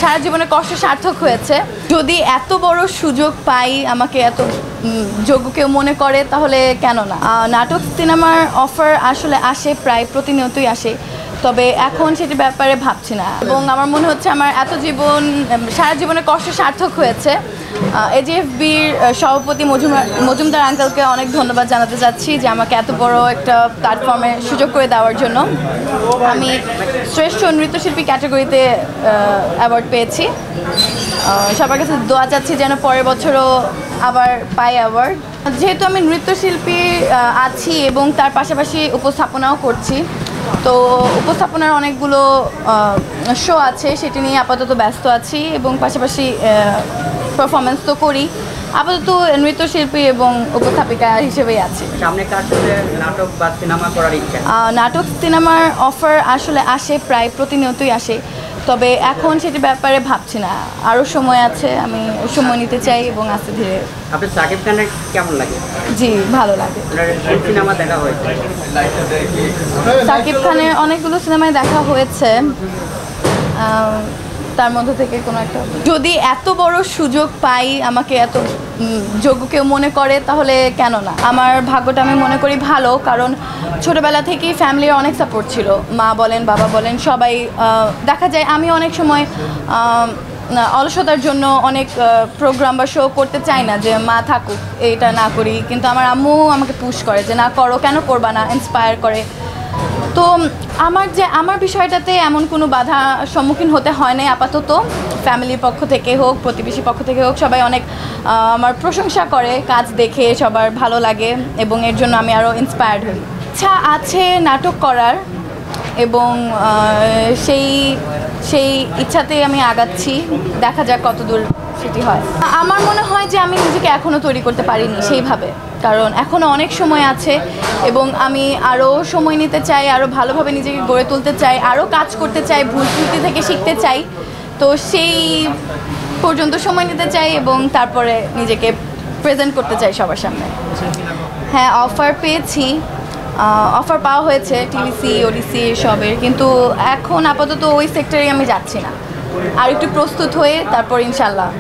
সারা জীবনের কষ্ট সার্থক হয়েছে। যদি এত বড় সুযোগ পাই, আমাকে এত যোগ্য কেউ মনে করে, তাহলে কেন না। নাটক সিনেমার অফার আসলে আসে, প্রায় প্রতিনিয়তই আসে, তবে এখন সেটির ব্যাপারে ভাবছি না। এবং আমার মনে হচ্ছে আমার সারা জীবনের কষ্ট সার্থক হয়েছে। এজিএফবির সভাপতি মজুমদার আঙ্কেলকে অনেক ধন্যবাদ জানাতে চাচ্ছি যে আমাকে এত বড় একটা প্ল্যাটফর্মে সুযোগ করে দেওয়ার জন্য। আমি শ্রেষ্ঠ নৃত্যশিল্পী ক্যাটাগরিতে অ্যাওয়ার্ড পেয়েছি। সবার কাছে দোয়া চাচ্ছি যেন পরের বছরও আবার পাই অ্যাওয়ার্ড। যেহেতু আমি নৃত্যশিল্পী আছি এবং তার পাশাপাশি উপস্থাপনাও করছি, তো উপস্থাপনার অনেকগুলো শো আছে, সেটি নিয়ে আপাতত ব্যস্ত আছি এবং পাশাপাশি পারফরমেন্স তো করি। আপাতত নৃত্যশিল্পী এবং উপস্থাপিকা হিসেবেই আছি। সামনে কার সাথে নাটক বা সিনেমা করার ইচ্ছা? নাটক সিনেমার অফার আসলে আসে, প্রায় প্রতিনিয়তই আসে, তবে এখন সেটির ব্যাপারে ভাবছি না। আরও সময় আছে, আমি সময় নিতে চাই এবং আস্তে ধীরে। আপনি সাকিব খানের কেমন লাগে? জি, ভালো লাগে। সিনেমা দেখা হয়েছে? সাকিব খানের অনেকগুলো সিনেমায় দেখা হয়েছে, তার মধ্যে থেকে কোনো একটা। যদি এত বড় সুযোগ পাই, আমাকে এত যোগ্য কেউ মনে করে, তাহলে কেন না। আমার ভাগ্যটা আমি মনে করি ভালো, কারণ ছোটোবেলা থেকেই ফ্যামিলির অনেক সাপোর্ট ছিল। মা বলেন, বাবা বলেন, সবাই। দেখা যায় আমি অনেক সময় অলসতার জন্য অনেক প্রোগ্রাম বা শো করতে চাই না, যে মা থাকুক, এইটা না করি, কিন্তু আমার আম্মু আমাকে পুশ করে যে না করো, কেন করবা না, ইন্সপায়ার করে। তো আমার বিষয়টাতে এমন কোনো বাধা সম্মুখীন হতে হয় নাই আপাতত। ফ্যামিলির পক্ষ থেকে হোক, প্রতিবেশীর পক্ষ থেকে হোক, সবাই অনেক আমার প্রশংসা করে, কাজ দেখে সবার ভালো লাগে এবং এর জন্য আমি আরও ইন্সপায়ার্ড হই। ইচ্ছা আছে নাটক করার এবং সেই ইচ্ছাতেই আমি আগাচ্ছি। দেখা যাক কতদূর সেটি হয়। আমার মনে হয় যে আমি নিজেকে এখনও তৈরি করতে পারিনি সেইভাবে, কারণ এখনও অনেক সময় আছে এবং আমি আরও সময় নিতে চাই, আরও ভালোভাবে নিজেকে গড়ে তুলতে চাই, আরও কাজ করতে চাই, ভুল ত্রুটি থেকে শিখতে চাই। তো সেই পর্যন্ত সময় নিতে চাই এবং তারপরে নিজেকে প্রেজেন্ট করতে চাই সবার সামনে। হ্যাঁ, অফার পেয়েছি, অফার পাওয়া হয়েছে টিভিসি, ওডিসি সবের, কিন্তু এখন আপাতত ওই সেক্টরে আমি যাচ্ছি না। আর একটু প্রস্তুত হয়ে তারপর ইনশাল্লাহ